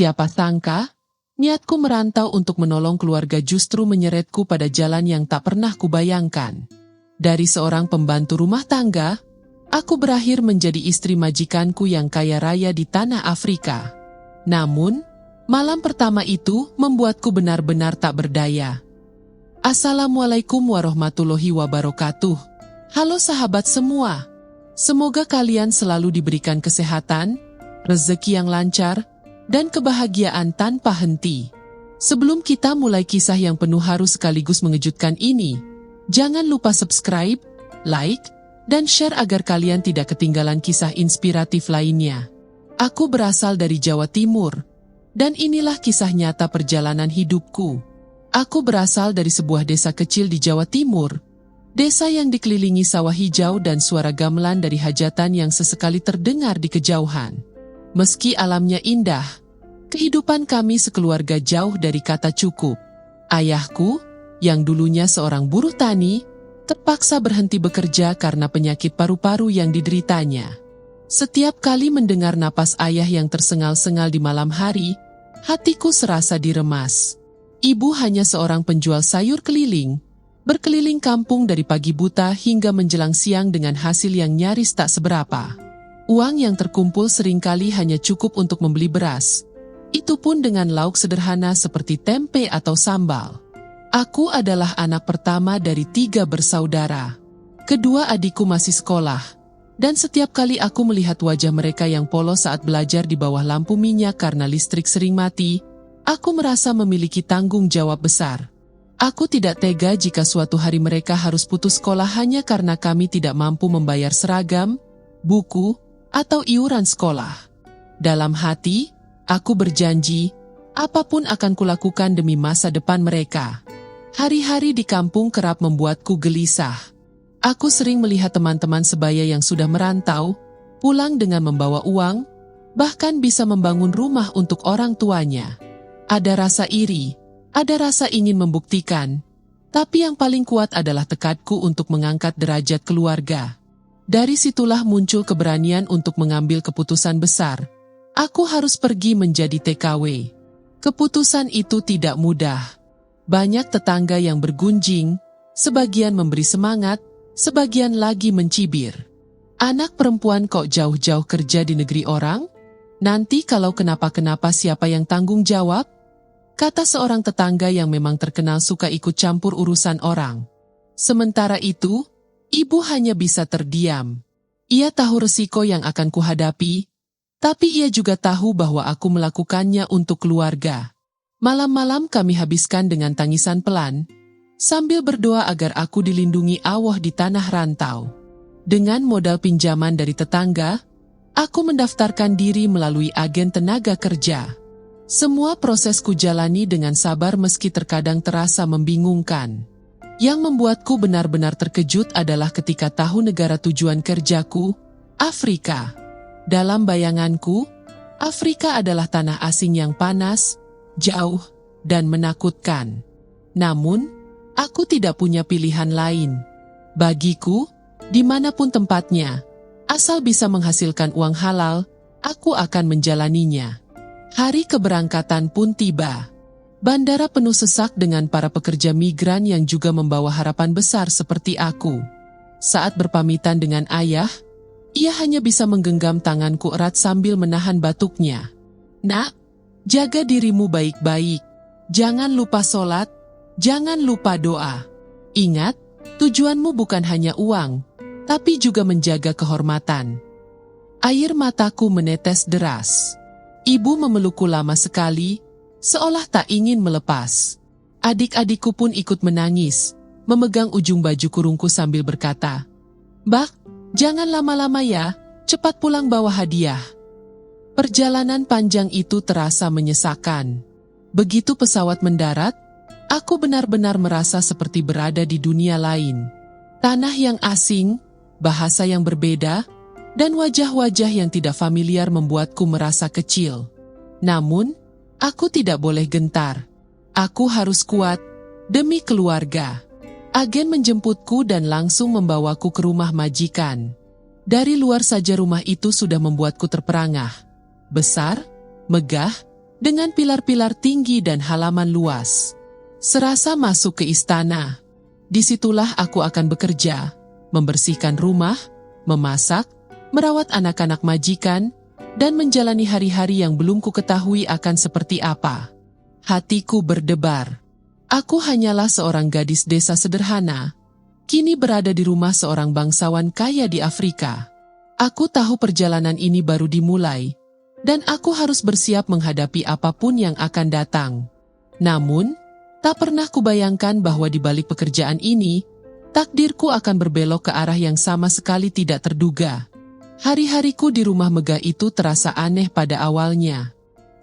Siapa sangka, niatku merantau untuk menolong keluarga justru menyeretku pada jalan yang tak pernah kubayangkan. Dari seorang pembantu rumah tangga, aku berakhir menjadi istri majikanku yang kaya raya di tanah Afrika. Namun, malam pertama itu membuatku benar-benar tak berdaya. Assalamualaikum warahmatullahi wabarakatuh. Halo sahabat semua. Semoga kalian selalu diberikan kesehatan, rezeki yang lancar, dan kebahagiaan tanpa henti. Sebelum kita mulai kisah yang penuh haru sekaligus mengejutkan ini, jangan lupa subscribe, like, dan share agar kalian tidak ketinggalan kisah inspiratif lainnya. Aku berasal dari Jawa Timur, dan inilah kisah nyata perjalanan hidupku. Aku berasal dari sebuah desa kecil di Jawa Timur, desa yang dikelilingi sawah hijau dan suara gamelan dari hajatan yang sesekali terdengar di kejauhan. Meski alamnya indah, kehidupan kami sekeluarga jauh dari kata cukup. Ayahku, yang dulunya seorang buruh tani, terpaksa berhenti bekerja karena penyakit paru-paru yang dideritanya. Setiap kali mendengar napas ayah yang tersengal-sengal di malam hari, hatiku serasa diremas. Ibu hanya seorang penjual sayur keliling, berkeliling kampung dari pagi buta hingga menjelang siang dengan hasil yang nyaris tak seberapa. Uang yang terkumpul seringkali hanya cukup untuk membeli beras. Itu pun dengan lauk sederhana seperti tempe atau sambal. Aku adalah anak pertama dari 3 bersaudara. Kedua adikku masih sekolah. Dan setiap kali aku melihat wajah mereka yang polos saat belajar di bawah lampu minyak karena listrik sering mati, aku merasa memiliki tanggung jawab besar. Aku tidak tega jika suatu hari mereka harus putus sekolah hanya karena kami tidak mampu membayar seragam, buku, atau iuran sekolah. Dalam hati, aku berjanji, apapun akan kulakukan demi masa depan mereka. Hari-hari di kampung kerap membuatku gelisah. Aku sering melihat teman-teman sebaya yang sudah merantau, pulang dengan membawa uang, bahkan bisa membangun rumah untuk orang tuanya. Ada rasa iri, ada rasa ingin membuktikan, tapi yang paling kuat adalah tekadku untuk mengangkat derajat keluarga. Dari situlah muncul keberanian untuk mengambil keputusan besar. Aku harus pergi menjadi TKW. Keputusan itu tidak mudah. Banyak tetangga yang bergunjing, sebagian memberi semangat, sebagian lagi mencibir. Anak perempuan kok jauh-jauh kerja di negeri orang? Nanti kalau kenapa-kenapa siapa yang tanggung jawab? Kata seorang tetangga yang memang terkenal suka ikut campur urusan orang. Sementara itu, ibu hanya bisa terdiam. Ia tahu resiko yang akan kuhadapi, tapi ia juga tahu bahwa aku melakukannya untuk keluarga. Malam-malam kami habiskan dengan tangisan pelan, sambil berdoa agar aku dilindungi Allah di tanah rantau. Dengan modal pinjaman dari tetangga, aku mendaftarkan diri melalui agen tenaga kerja. Semua prosesku jalani dengan sabar meski terkadang terasa membingungkan. Yang membuatku benar-benar terkejut adalah ketika tahu negara tujuan kerjaku, Afrika. Dalam bayanganku, Afrika adalah tanah asing yang panas, jauh, dan menakutkan. Namun, aku tidak punya pilihan lain. Bagiku, dimanapun tempatnya, asal bisa menghasilkan uang halal, aku akan menjalaninya. Hari keberangkatan pun tiba. Bandara penuh sesak dengan para pekerja migran yang juga membawa harapan besar seperti aku. Saat berpamitan dengan ayah, ia hanya bisa menggenggam tanganku erat sambil menahan batuknya. Nak, jaga dirimu baik-baik. Jangan lupa sholat, jangan lupa doa. Ingat, tujuanmu bukan hanya uang, tapi juga menjaga kehormatan. Air mataku menetes deras. Ibu memelukku lama sekali, seolah tak ingin melepas. Adik-adikku pun ikut menangis, memegang ujung baju kurungku sambil berkata, "Bak, jangan lama-lama ya, cepat pulang bawa hadiah." Perjalanan panjang itu terasa menyesakan. Begitu pesawat mendarat, aku benar-benar merasa seperti berada di dunia lain. Tanah yang asing, bahasa yang berbeda, dan wajah-wajah yang tidak familiar membuatku merasa kecil. Namun, aku tidak boleh gentar. Aku harus kuat, demi keluarga. Agen menjemputku dan langsung membawaku ke rumah majikan. Dari luar saja rumah itu sudah membuatku terperangah. Besar, megah, dengan pilar-pilar tinggi dan halaman luas. Serasa masuk ke istana. Disitulah aku akan bekerja, membersihkan rumah, memasak, merawat anak-anak majikan, dan menjalani hari-hari yang belum ku ketahui akan seperti apa. Hatiku berdebar. Aku hanyalah seorang gadis desa sederhana, kini berada di rumah seorang bangsawan kaya di Afrika. Aku tahu perjalanan ini baru dimulai, dan aku harus bersiap menghadapi apapun yang akan datang. Namun, tak pernah kubayangkan bahwa di balik pekerjaan ini, takdirku akan berbelok ke arah yang sama sekali tidak terduga. Hari-hariku di rumah megah itu terasa aneh pada awalnya.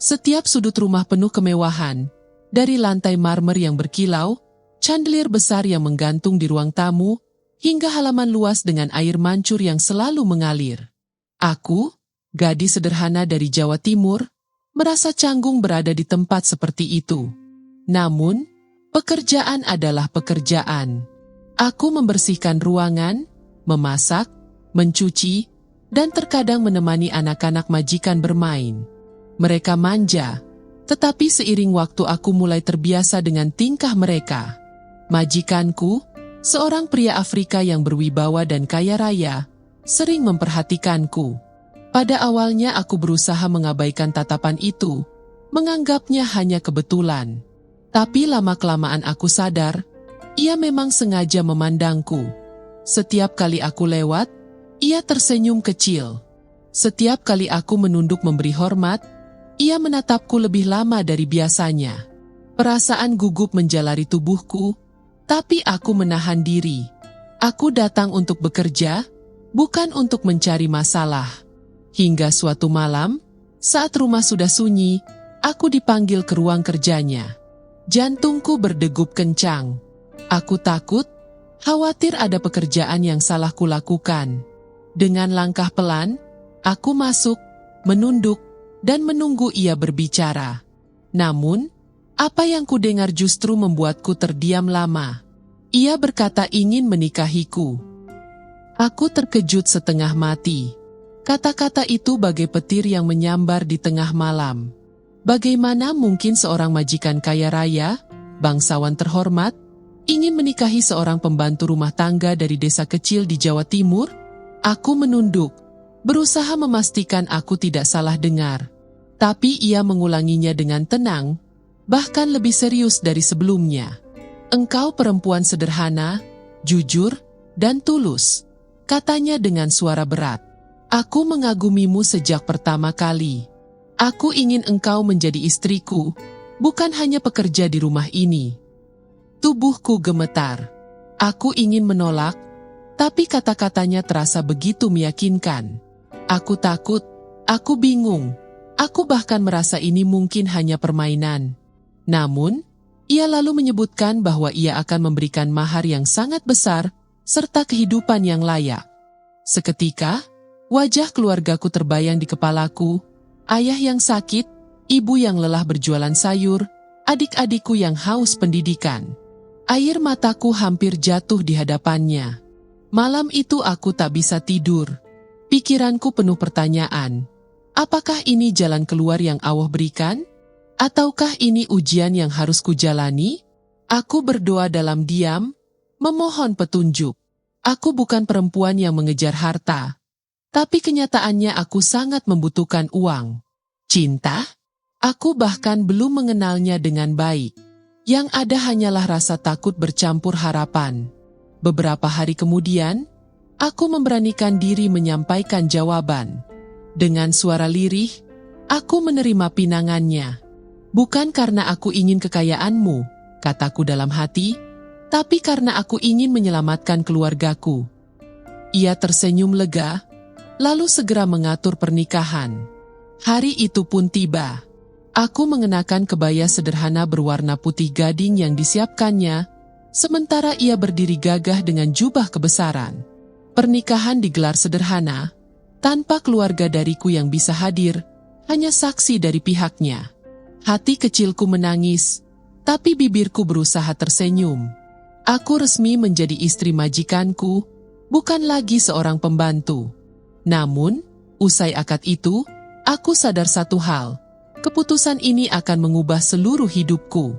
Setiap sudut rumah penuh kemewahan, dari lantai marmer yang berkilau, chandelier besar yang menggantung di ruang tamu, hingga halaman luas dengan air mancur yang selalu mengalir. Aku, gadis sederhana dari Jawa Timur, merasa canggung berada di tempat seperti itu. Namun, pekerjaan adalah pekerjaan. Aku membersihkan ruangan, memasak, mencuci, dan terkadang menemani anak-anak majikan bermain. Mereka manja, tetapi seiring waktu aku mulai terbiasa dengan tingkah mereka. Majikanku, seorang pria Afrika yang berwibawa dan kaya raya, sering memperhatikanku. Pada awalnya aku berusaha mengabaikan tatapan itu, menganggapnya hanya kebetulan. Tapi lama-kelamaan aku sadar, ia memang sengaja memandangku. Setiap kali aku lewat, ia tersenyum kecil. Setiap kali aku menunduk memberi hormat, ia menatapku lebih lama dari biasanya. Perasaan gugup menjalari tubuhku, tapi aku menahan diri. Aku datang untuk bekerja, bukan untuk mencari masalah. Hingga suatu malam, saat rumah sudah sunyi, aku dipanggil ke ruang kerjanya. Jantungku berdegup kencang. Aku takut, khawatir ada pekerjaan yang salah kulakukan. Dengan langkah pelan, aku masuk, menunduk, dan menunggu ia berbicara. Namun, apa yang kudengar justru membuatku terdiam lama. Ia berkata ingin menikahiku. Aku terkejut setengah mati. Kata-kata itu bagai petir yang menyambar di tengah malam. Bagaimana mungkin seorang majikan kaya raya, bangsawan terhormat, ingin menikahi seorang pembantu rumah tangga dari desa kecil di Jawa Timur? Aku menunduk, berusaha memastikan aku tidak salah dengar. Tapi ia mengulanginya dengan tenang, bahkan lebih serius dari sebelumnya. Engkau perempuan sederhana, jujur, dan tulus, katanya dengan suara berat. Aku mengagumimu sejak pertama kali. Aku ingin engkau menjadi istriku, bukan hanya pekerja di rumah ini. Tubuhku gemetar. Aku ingin menolak, tapi kata-katanya terasa begitu meyakinkan. Aku takut, aku bingung, aku bahkan merasa ini mungkin hanya permainan. Namun, ia lalu menyebutkan bahwa ia akan memberikan mahar yang sangat besar, serta kehidupan yang layak. Seketika, wajah keluargaku terbayang di kepalaku, ayah yang sakit, ibu yang lelah berjualan sayur, adik-adikku yang haus pendidikan. Air mataku hampir jatuh di hadapannya. Malam itu aku tak bisa tidur. Pikiranku penuh pertanyaan. Apakah ini jalan keluar yang Allah berikan? Ataukah ini ujian yang harus kujalani? Aku berdoa dalam diam, memohon petunjuk. Aku bukan perempuan yang mengejar harta. Tapi kenyataannya aku sangat membutuhkan uang. Cinta? Aku bahkan belum mengenalnya dengan baik. Yang ada hanyalah rasa takut bercampur harapan. Beberapa hari kemudian, aku memberanikan diri menyampaikan jawaban. Dengan suara lirih, aku menerima pinangannya. Bukan karena aku ingin kekayaanmu, kataku dalam hati, tapi karena aku ingin menyelamatkan keluargaku. Ia tersenyum lega, lalu segera mengatur pernikahan. Hari itu pun tiba. Aku mengenakan kebaya sederhana berwarna putih gading yang disiapkannya, sementara ia berdiri gagah dengan jubah kebesaran. Pernikahan digelar sederhana, tanpa keluarga dariku yang bisa hadir, hanya saksi dari pihaknya. Hati kecilku menangis, tapi bibirku berusaha tersenyum. Aku resmi menjadi istri majikanku, bukan lagi seorang pembantu. Namun, usai akad itu, aku sadar satu hal. Keputusan ini akan mengubah seluruh hidupku.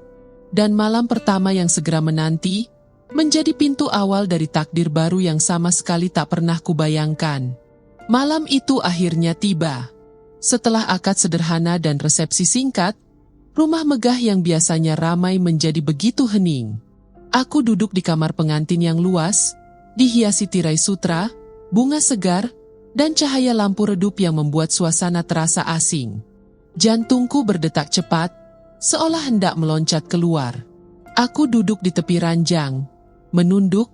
Dan malam pertama yang segera menanti, menjadi pintu awal dari takdir baru yang sama sekali tak pernah kubayangkan. Malam itu akhirnya tiba. Setelah akad sederhana dan resepsi singkat, rumah megah yang biasanya ramai menjadi begitu hening. Aku duduk di kamar pengantin yang luas, dihiasi tirai sutra, bunga segar, dan cahaya lampu redup yang membuat suasana terasa asing. Jantungku berdetak cepat, seolah hendak meloncat keluar. Aku duduk di tepi ranjang, menunduk,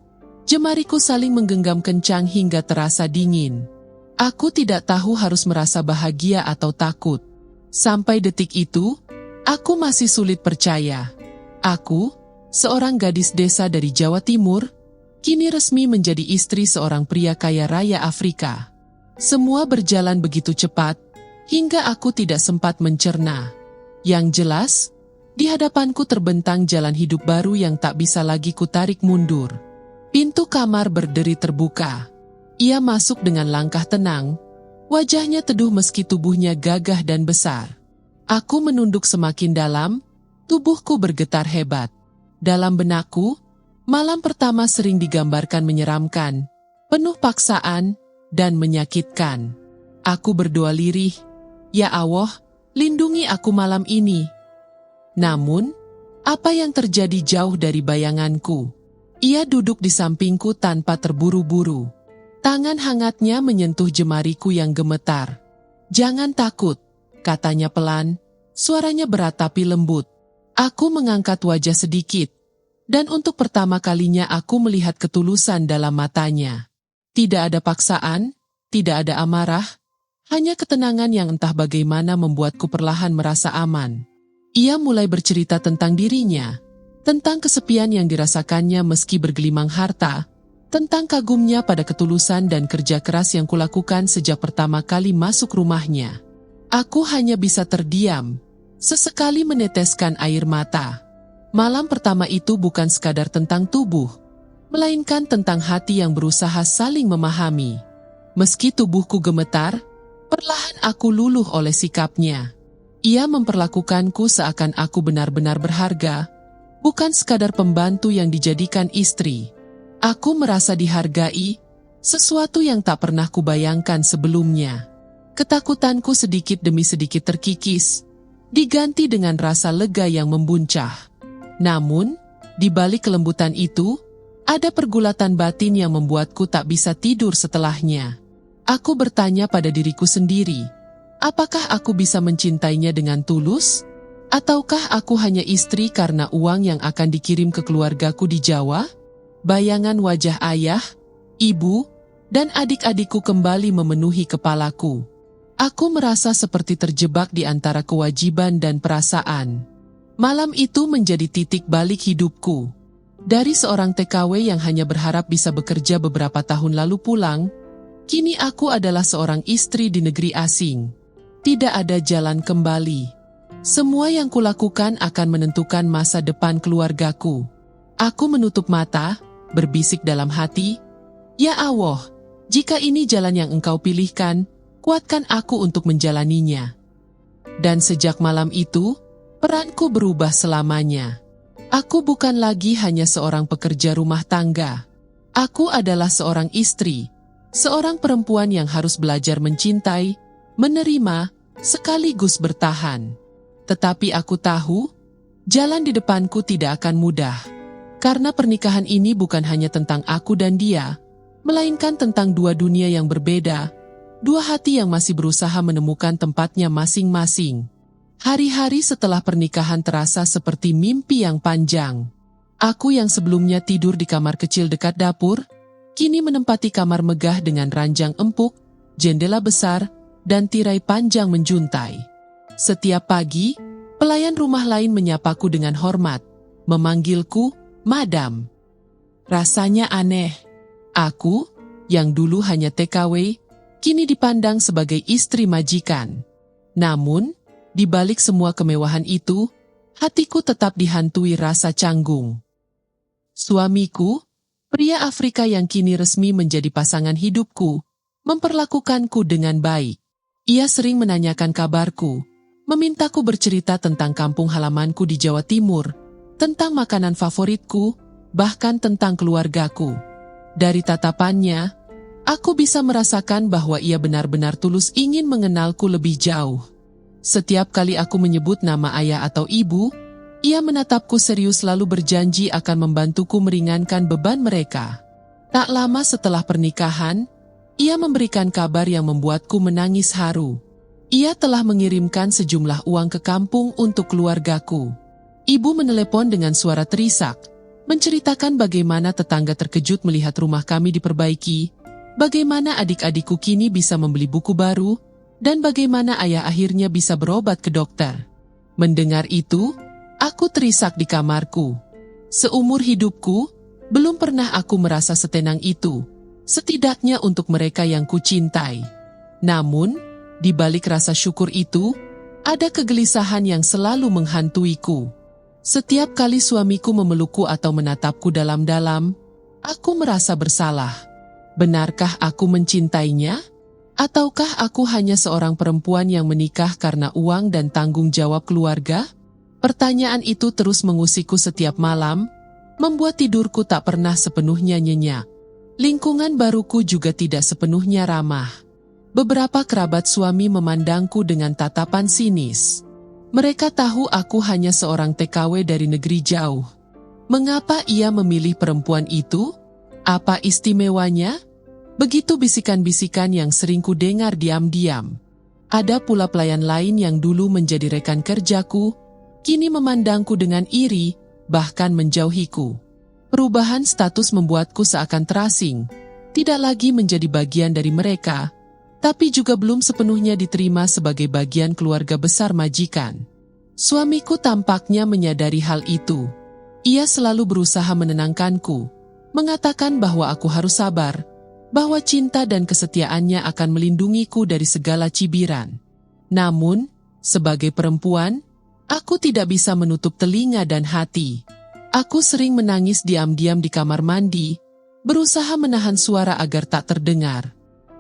jemariku saling menggenggam kencang hingga terasa dingin. Aku tidak tahu harus merasa bahagia atau takut. Sampai detik itu, aku masih sulit percaya. Aku, seorang gadis desa dari Jawa Timur, kini resmi menjadi istri seorang pria kaya raya Afrika. Semua berjalan begitu cepat, hingga aku tidak sempat mencerna. Yang jelas, di hadapanku terbentang jalan hidup baru yang tak bisa lagi kutarik mundur. Pintu kamar berderi terbuka. Ia masuk dengan langkah tenang, wajahnya teduh meski tubuhnya gagah dan besar. Aku menunduk semakin dalam, tubuhku bergetar hebat. Dalam benakku, malam pertama sering digambarkan menyeramkan, penuh paksaan, dan menyakitkan. Aku berdoa lirih, "Ya Allah, lindungi aku malam ini." Namun, apa yang terjadi jauh dari bayanganku. Ia duduk di sampingku tanpa terburu-buru. Tangan hangatnya menyentuh jemariku yang gemetar. "Jangan takut," katanya pelan, suaranya berat tapi lembut. Aku mengangkat wajah sedikit, dan untuk pertama kalinya aku melihat ketulusan dalam matanya. Tidak ada paksaan, tidak ada amarah, hanya ketenangan yang entah bagaimana membuatku perlahan merasa aman. Ia mulai bercerita tentang dirinya, tentang kesepian yang dirasakannya meski bergelimang harta, tentang kagumnya pada ketulusan dan kerja keras yang kulakukan sejak pertama kali masuk rumahnya. Aku hanya bisa terdiam, sesekali meneteskan air mata. Malam pertama itu bukan sekadar tentang tubuh, melainkan tentang hati yang berusaha saling memahami. Meski tubuhku gemetar, perlahan aku luluh oleh sikapnya. Ia memperlakukanku seakan aku benar-benar berharga, bukan sekadar pembantu yang dijadikan istri. Aku merasa dihargai, sesuatu yang tak pernah kubayangkan sebelumnya. Ketakutanku sedikit demi sedikit terkikis, diganti dengan rasa lega yang membuncah. Namun, di balik kelembutan itu, ada pergulatan batin yang membuatku tak bisa tidur setelahnya. Aku bertanya pada diriku sendiri, apakah aku bisa mencintainya dengan tulus? Ataukah aku hanya istri karena uang yang akan dikirim ke keluargaku di Jawa? Bayangan wajah ayah, ibu, dan adik-adikku kembali memenuhi kepalaku. Aku merasa seperti terjebak di antara kewajiban dan perasaan. Malam itu menjadi titik balik hidupku. Dari seorang TKW yang hanya berharap bisa bekerja beberapa tahun lalu pulang, kini aku adalah seorang istri di negeri asing. Tidak ada jalan kembali. Semua yang kulakukan akan menentukan masa depan keluargaku. Aku menutup mata, berbisik dalam hati, "Ya Allah, jika ini jalan yang Engkau pilihkan, kuatkan aku untuk menjalaninya." Dan sejak malam itu, peranku berubah selamanya. Aku bukan lagi hanya seorang pekerja rumah tangga. Aku adalah seorang istri, seorang perempuan yang harus belajar mencintai, menerima, sekaligus bertahan. Tetapi aku tahu, jalan di depanku tidak akan mudah. Karena pernikahan ini bukan hanya tentang aku dan dia, melainkan tentang dua dunia yang berbeda, dua hati yang masih berusaha menemukan tempatnya masing-masing. Hari-hari setelah pernikahan terasa seperti mimpi yang panjang. Aku yang sebelumnya tidur di kamar kecil dekat dapur, kini menempati kamar megah dengan ranjang empuk, jendela besar, dan tirai panjang menjuntai. Setiap pagi, pelayan rumah lain menyapaku dengan hormat, memanggilku, "Madam." Rasanya aneh. Aku, yang dulu hanya TKW, kini dipandang sebagai istri majikan. Namun, di balik semua kemewahan itu, hatiku tetap dihantui rasa canggung. Suamiku, pria Afrika yang kini resmi menjadi pasangan hidupku, memperlakukanku dengan baik. Ia sering menanyakan kabarku, memintaku bercerita tentang kampung halamanku di Jawa Timur, tentang makanan favoritku, bahkan tentang keluargaku. Dari tatapannya, aku bisa merasakan bahwa ia benar-benar tulus ingin mengenalku lebih jauh. Setiap kali aku menyebut nama ayah atau ibu, ia menatapku serius lalu berjanji akan membantuku meringankan beban mereka. Tak lama setelah pernikahan, ia memberikan kabar yang membuatku menangis haru. Ia telah mengirimkan sejumlah uang ke kampung untuk keluargaku. Ibu menelepon dengan suara terisak, menceritakan bagaimana tetangga terkejut melihat rumah kami diperbaiki, bagaimana adik-adikku kini bisa membeli buku baru, dan bagaimana ayah akhirnya bisa berobat ke dokter. Mendengar itu, aku terisak di kamarku. Seumur hidupku, belum pernah aku merasa setenang itu, setidaknya untuk mereka yang kucintai. Namun, di balik rasa syukur itu, ada kegelisahan yang selalu menghantuiku. Setiap kali suamiku memelukku atau menatapku dalam-dalam, aku merasa bersalah. Benarkah aku mencintainya? Ataukah aku hanya seorang perempuan yang menikah karena uang dan tanggung jawab keluarga? Pertanyaan itu terus mengusikku setiap malam, membuat tidurku tak pernah sepenuhnya nyenyak. Lingkungan baruku juga tidak sepenuhnya ramah. Beberapa kerabat suami memandangku dengan tatapan sinis. Mereka tahu aku hanya seorang TKW dari negeri jauh. Mengapa ia memilih perempuan itu? Apa istimewanya? Begitu bisikan-bisikan yang sering kudengar diam-diam. Ada pula pelayan lain yang dulu menjadi rekan kerjaku, kini memandangku dengan iri, bahkan menjauhiku. Perubahan status membuatku seakan terasing, tidak lagi menjadi bagian dari mereka, tapi juga belum sepenuhnya diterima sebagai bagian keluarga besar majikan. Suamiku tampaknya menyadari hal itu. Ia selalu berusaha menenangkanku, mengatakan bahwa aku harus sabar, bahwa cinta dan kesetiaannya akan melindungiku dari segala cibiran. Namun, sebagai perempuan, aku tidak bisa menutup telinga dan hati. Aku sering menangis diam-diam di kamar mandi, berusaha menahan suara agar tak terdengar.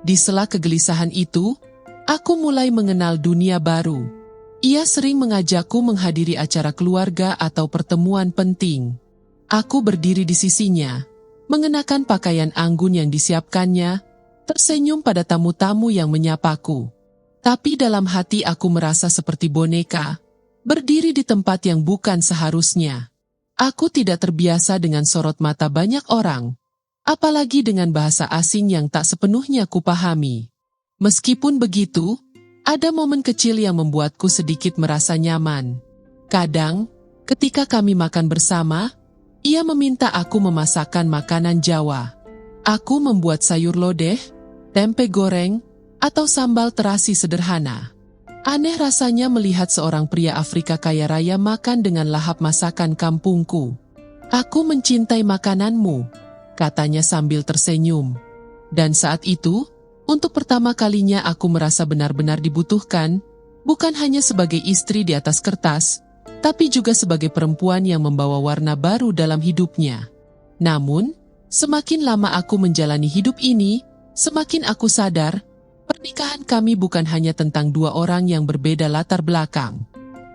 Di sela kegelisahan itu, aku mulai mengenal dunia baru. Ia sering mengajakku menghadiri acara keluarga atau pertemuan penting. Aku berdiri di sisinya, mengenakan pakaian anggun yang disiapkannya, tersenyum pada tamu-tamu yang menyapaku. Tapi dalam hati aku merasa seperti boneka, berdiri di tempat yang bukan seharusnya. Aku tidak terbiasa dengan sorot mata banyak orang, apalagi dengan bahasa asing yang tak sepenuhnya kupahami. Meskipun begitu, ada momen kecil yang membuatku sedikit merasa nyaman. Kadang, ketika kami makan bersama, ia meminta aku memasakkan makanan Jawa. Aku membuat sayur lodeh, tempe goreng, atau sambal terasi sederhana. Aneh rasanya melihat seorang pria Afrika kaya raya makan dengan lahap masakan kampungku. Aku mencintai makananmu, katanya sambil tersenyum. Dan saat itu, untuk pertama kalinya aku merasa benar-benar dibutuhkan, bukan hanya sebagai istri di atas kertas, tapi juga sebagai perempuan yang membawa warna baru dalam hidupnya. Namun, semakin lama aku menjalani hidup ini, semakin aku sadar, pernikahan kami bukan hanya tentang dua orang yang berbeda latar belakang.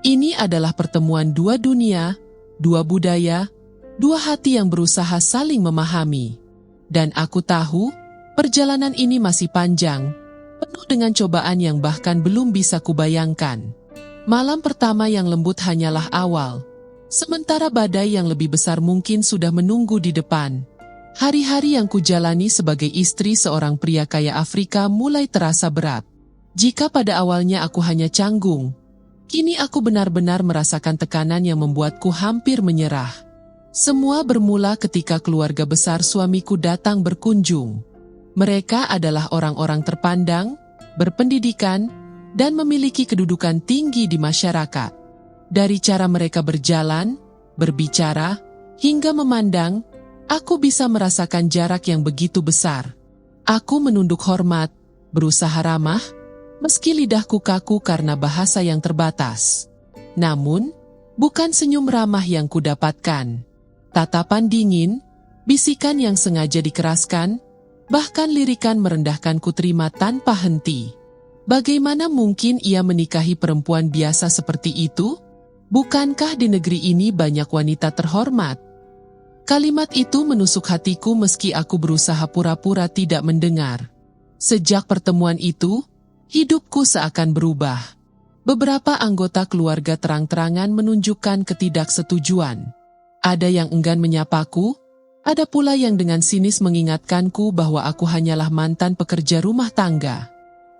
Ini adalah pertemuan dua dunia, dua budaya, dua hati yang berusaha saling memahami. Dan aku tahu, perjalanan ini masih panjang, penuh dengan cobaan yang bahkan belum bisa kubayangkan. Malam pertama yang lembut hanyalah awal, sementara badai yang lebih besar mungkin sudah menunggu di depan. Hari-hari yang kujalani sebagai istri seorang pria kaya Afrika mulai terasa berat. Jika pada awalnya aku hanya canggung, kini aku benar-benar merasakan tekanan yang membuatku hampir menyerah. Semua bermula ketika keluarga besar suamiku datang berkunjung. Mereka adalah orang-orang terpandang, berpendidikan, dan memiliki kedudukan tinggi di masyarakat. Dari cara mereka berjalan, berbicara, hingga memandang, aku bisa merasakan jarak yang begitu besar. Aku menunduk hormat, berusaha ramah, meski lidahku kaku karena bahasa yang terbatas. Namun, bukan senyum ramah yang kudapatkan. Tatapan dingin, bisikan yang sengaja dikeraskan, bahkan lirikan merendahkan ku terima tanpa henti. Bagaimana mungkin ia menikahi perempuan biasa seperti itu? Bukankah di negeri ini banyak wanita terhormat? Kalimat itu menusuk hatiku meski aku berusaha pura-pura tidak mendengar. Sejak pertemuan itu, hidupku seakan berubah. Beberapa anggota keluarga terang-terangan menunjukkan ketidaksetujuan. Ada yang enggan menyapaku, ada pula yang dengan sinis mengingatkanku bahwa aku hanyalah mantan pekerja rumah tangga.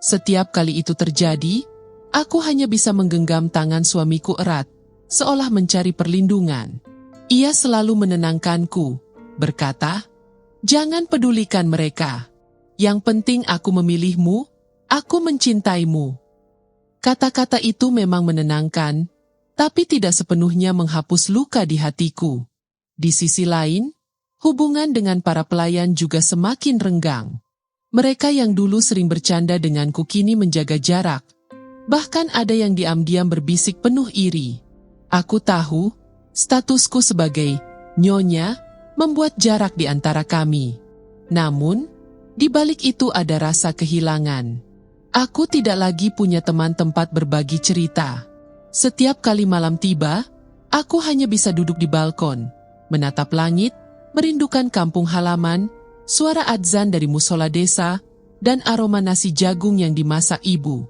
Setiap kali itu terjadi, aku hanya bisa menggenggam tangan suamiku erat, seolah mencari perlindungan. Ia selalu menenangkanku, berkata, "Jangan pedulikan mereka. Yang penting aku memilihmu, aku mencintaimu." Kata-kata itu memang menenangkan, tapi tidak sepenuhnya menghapus luka di hatiku. Di sisi lain, hubungan dengan para pelayan juga semakin renggang. Mereka yang dulu sering bercanda denganku kini menjaga jarak. Bahkan ada yang diam-diam berbisik penuh iri. Aku tahu, statusku sebagai nyonya membuat jarak di antara kami. Namun, di balik itu ada rasa kehilangan. Aku tidak lagi punya teman tempat berbagi cerita. Setiap kali malam tiba, aku hanya bisa duduk di balkon, menatap langit, merindukan kampung halaman, suara adzan dari musola desa, dan aroma nasi jagung yang dimasak ibu.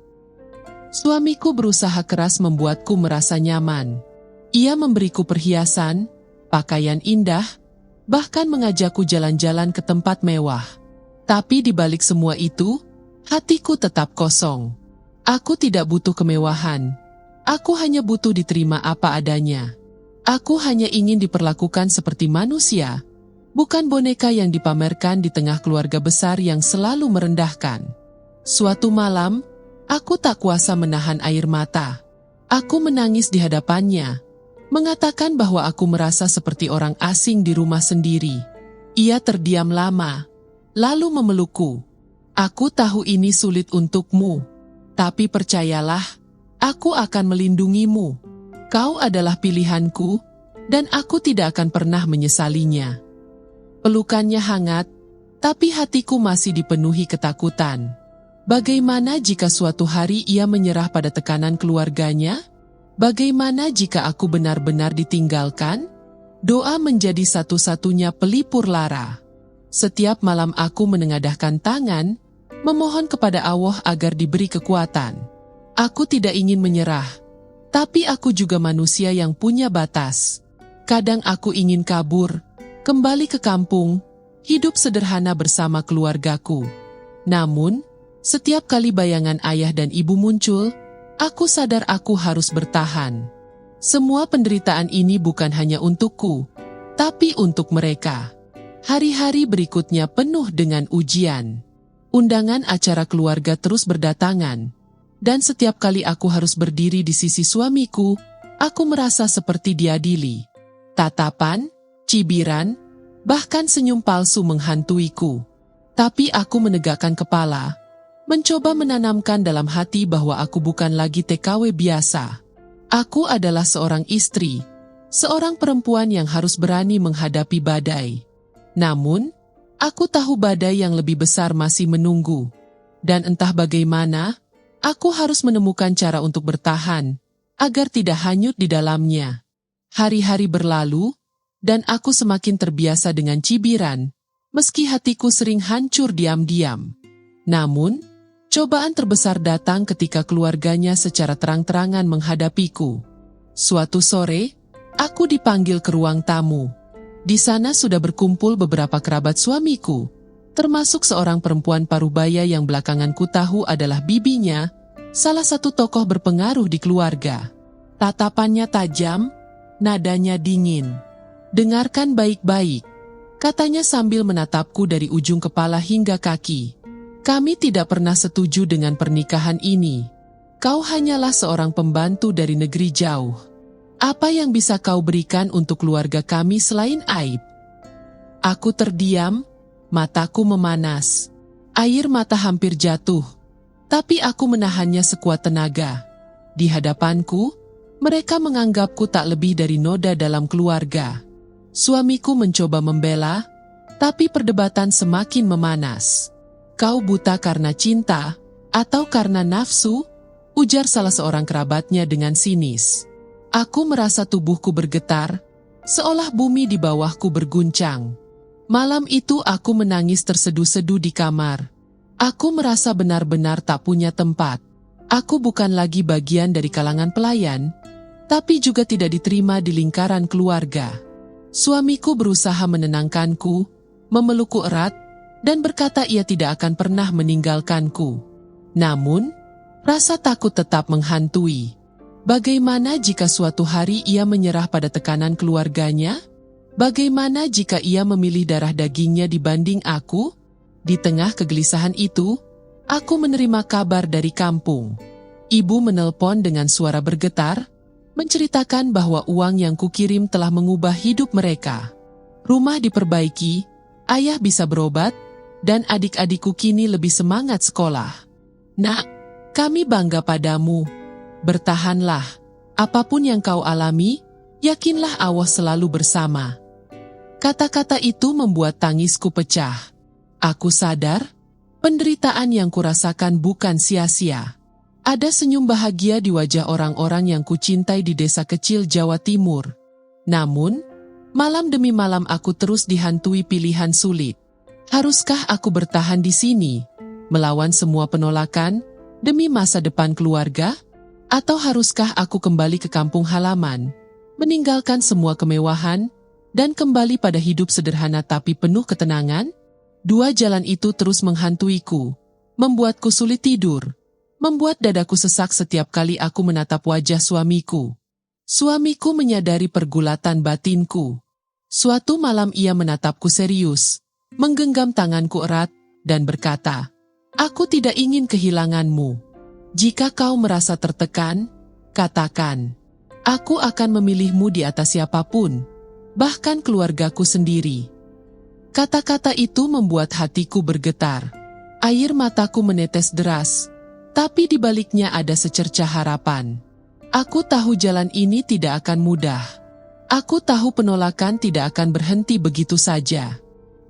Suamiku berusaha keras membuatku merasa nyaman. Ia memberiku perhiasan, pakaian indah, bahkan mengajakku jalan-jalan ke tempat mewah. Tapi di balik semua itu, hatiku tetap kosong. Aku tidak butuh kemewahan. Aku hanya butuh diterima apa adanya. Aku hanya ingin diperlakukan seperti manusia, bukan boneka yang dipamerkan di tengah keluarga besar yang selalu merendahkan. Suatu malam, aku tak kuasa menahan air mata. Aku menangis di hadapannya, mengatakan bahwa aku merasa seperti orang asing di rumah sendiri. Ia terdiam lama, lalu memelukku. "Aku tahu ini sulit untukmu, tapi percayalah, aku akan melindungimu. Kau adalah pilihanku, dan aku tidak akan pernah menyesalinya." Pelukannya hangat, tapi hatiku masih dipenuhi ketakutan. Bagaimana jika suatu hari ia menyerah pada tekanan keluarganya? Bagaimana jika aku benar-benar ditinggalkan? Doa menjadi satu-satunya pelipur lara. Setiap malam aku menengadahkan tangan, memohon kepada Allah agar diberi kekuatan. Aku tidak ingin menyerah, tapi aku juga manusia yang punya batas. Kadang aku ingin kabur, kembali ke kampung, hidup sederhana bersama keluargaku. Namun, setiap kali bayangan ayah dan ibu muncul, aku sadar aku harus bertahan. Semua penderitaan ini bukan hanya untukku, tapi untuk mereka. Hari-hari berikutnya penuh dengan ujian. Undangan acara keluarga terus berdatangan, dan setiap kali aku harus berdiri di sisi suamiku, aku merasa seperti diadili. Tatapan, cibiran, bahkan senyum palsu menghantuiku. Tapi aku menegakkan kepala, mencoba menanamkan dalam hati bahwa aku bukan lagi TKW biasa. Aku adalah seorang istri, seorang perempuan yang harus berani menghadapi badai. Namun, aku tahu badai yang lebih besar masih menunggu. Dan entah bagaimana, aku harus menemukan cara untuk bertahan, agar tidak hanyut di dalamnya. Hari-hari berlalu, dan aku semakin terbiasa dengan cibiran, meski hatiku sering hancur diam-diam. Namun, cobaan terbesar datang ketika keluarganya secara terang-terangan menghadapiku. Suatu sore, aku dipanggil ke ruang tamu. Di sana sudah berkumpul beberapa kerabat suamiku, termasuk seorang perempuan parubaya yang belakangan ku tahu adalah bibinya, salah satu tokoh berpengaruh di keluarga. Tatapannya tajam, nadanya dingin. "Dengarkan baik-baik," katanya sambil menatapku dari ujung kepala hingga kaki. "Kami tidak pernah setuju dengan pernikahan ini. Kau hanyalah seorang pembantu dari negeri jauh. Apa yang bisa kau berikan untuk keluarga kami selain aib?" Aku terdiam, mataku memanas. Air mata hampir jatuh, tapi aku menahannya sekuat tenaga. Di hadapanku, mereka menganggapku tak lebih dari noda dalam keluarga. Suamiku mencoba membela, tapi perdebatan semakin memanas. "Kau buta karena cinta, Atau karena nafsu? Ujar salah seorang kerabatnya dengan sinis. Aku merasa tubuhku bergetar, seolah bumi di bawahku berguncang. Malam itu aku menangis terseduh-seduh di kamar. Aku merasa benar-benar tak punya tempat. Aku bukan lagi bagian dari kalangan pelayan, tapi juga tidak diterima di lingkaran keluarga. Suamiku berusaha menenangkanku, memelukku erat, dan berkata ia tidak akan pernah meninggalkanku. Namun, rasa takut tetap menghantui. Bagaimana jika suatu hari ia menyerah pada tekanan keluarganya? Bagaimana jika ia memilih darah dagingnya dibanding aku? Di tengah kegelisahan itu, aku menerima kabar dari kampung. Ibu menelpon dengan suara bergetar, menceritakan bahwa uang yang kukirim telah mengubah hidup mereka. Rumah diperbaiki, ayah bisa berobat, dan adik-adikku kini lebih semangat sekolah. Nak, kami bangga padamu. Bertahanlah. Apapun yang kau alami, yakinlah Allah selalu bersama. Kata-kata itu membuat tangisku pecah. Aku sadar, penderitaan yang kurasakan bukan sia-sia. Ada senyum bahagia di wajah orang-orang yang kucintai di desa kecil Jawa Timur. Namun, malam demi malam aku terus dihantui pilihan sulit. Haruskah aku bertahan di sini, melawan semua penolakan, demi masa depan keluarga? Atau haruskah aku kembali ke kampung halaman, meninggalkan semua kemewahan, dan kembali pada hidup sederhana tapi penuh ketenangan? Dua jalan itu terus menghantuiku, membuatku sulit tidur, membuat dadaku sesak setiap kali aku menatap wajah suamiku. Suamiku menyadari pergulatan batinku. Suatu malam ia menatapku serius, menggenggam tanganku erat, dan berkata, "Aku tidak ingin kehilanganmu. Jika kau merasa tertekan, katakan, aku akan memilihmu di atas siapapun, bahkan keluargaku sendiri." Kata-kata itu membuat hatiku bergetar. Air mataku menetes deras, tapi di baliknya ada secercah harapan. Aku tahu jalan ini tidak akan mudah. Aku tahu penolakan tidak akan berhenti begitu saja.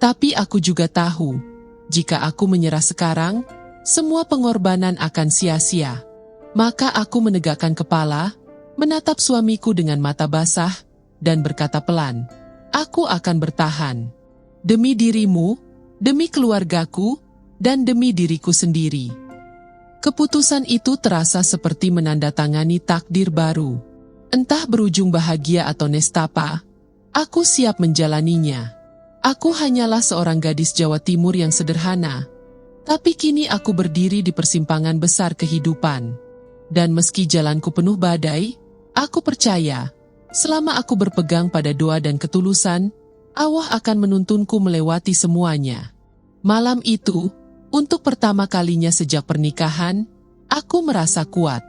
Tapi aku juga tahu, jika aku menyerah sekarang, semua pengorbanan akan sia-sia. Maka aku menegakkan kepala, menatap suamiku dengan mata basah, dan berkata pelan, "Aku akan bertahan. Demi dirimu, demi keluargaku, dan demi diriku sendiri." Keputusan itu terasa seperti menandatangani takdir baru. Entah berujung bahagia atau nestapa, aku siap menjalaninya. Aku hanyalah seorang gadis Jawa Timur yang sederhana, tapi kini aku berdiri di persimpangan besar kehidupan. Dan meski jalanku penuh badai, aku percaya, selama aku berpegang pada doa dan ketulusan, Allah akan menuntunku melewati semuanya. Malam itu, untuk pertama kalinya sejak pernikahan, aku merasa kuat.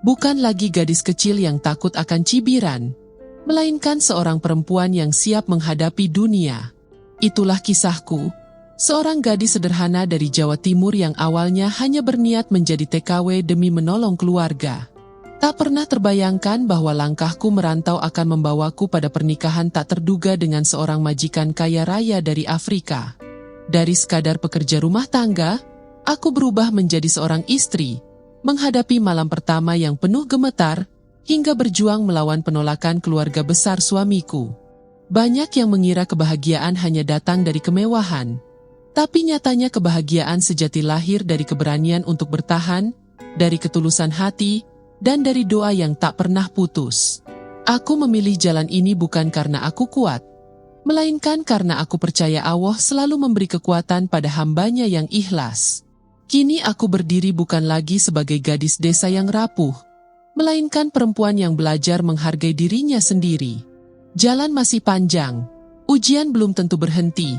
Bukan lagi gadis kecil yang takut akan cibiran, melainkan seorang perempuan yang siap menghadapi dunia. Itulah kisahku. Seorang gadis sederhana dari Jawa Timur yang awalnya hanya berniat menjadi TKW demi menolong keluarga. Tak pernah terbayangkan bahwa langkahku merantau akan membawaku pada pernikahan tak terduga dengan seorang majikan kaya raya dari Afrika. Dari sekadar pekerja rumah tangga, aku berubah menjadi seorang istri, menghadapi malam pertama yang penuh gemetar, hingga berjuang melawan penolakan keluarga besar suamiku. Banyak yang mengira kebahagiaan hanya datang dari kemewahan. Tapi nyatanya kebahagiaan sejati lahir dari keberanian untuk bertahan, dari ketulusan hati, dan dari doa yang tak pernah putus. Aku memilih jalan ini bukan karena aku kuat, melainkan karena aku percaya Allah selalu memberi kekuatan pada hambanya yang ikhlas. Kini aku berdiri bukan lagi sebagai gadis desa yang rapuh, melainkan perempuan yang belajar menghargai dirinya sendiri. Jalan masih panjang, ujian belum tentu berhenti,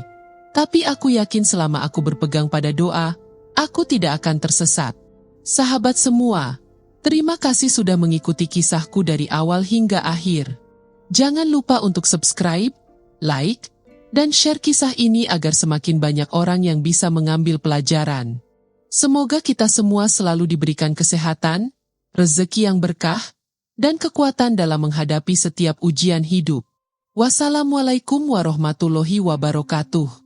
tapi aku yakin selama aku berpegang pada doa, aku tidak akan tersesat. Sahabat semua, terima kasih sudah mengikuti kisahku dari awal hingga akhir. Jangan lupa untuk subscribe, like, dan share kisah ini agar semakin banyak orang yang bisa mengambil pelajaran. Semoga kita semua selalu diberikan kesehatan, rezeki yang berkah, dan kekuatan dalam menghadapi setiap ujian hidup. Wassalamualaikum warahmatullahi wabarakatuh.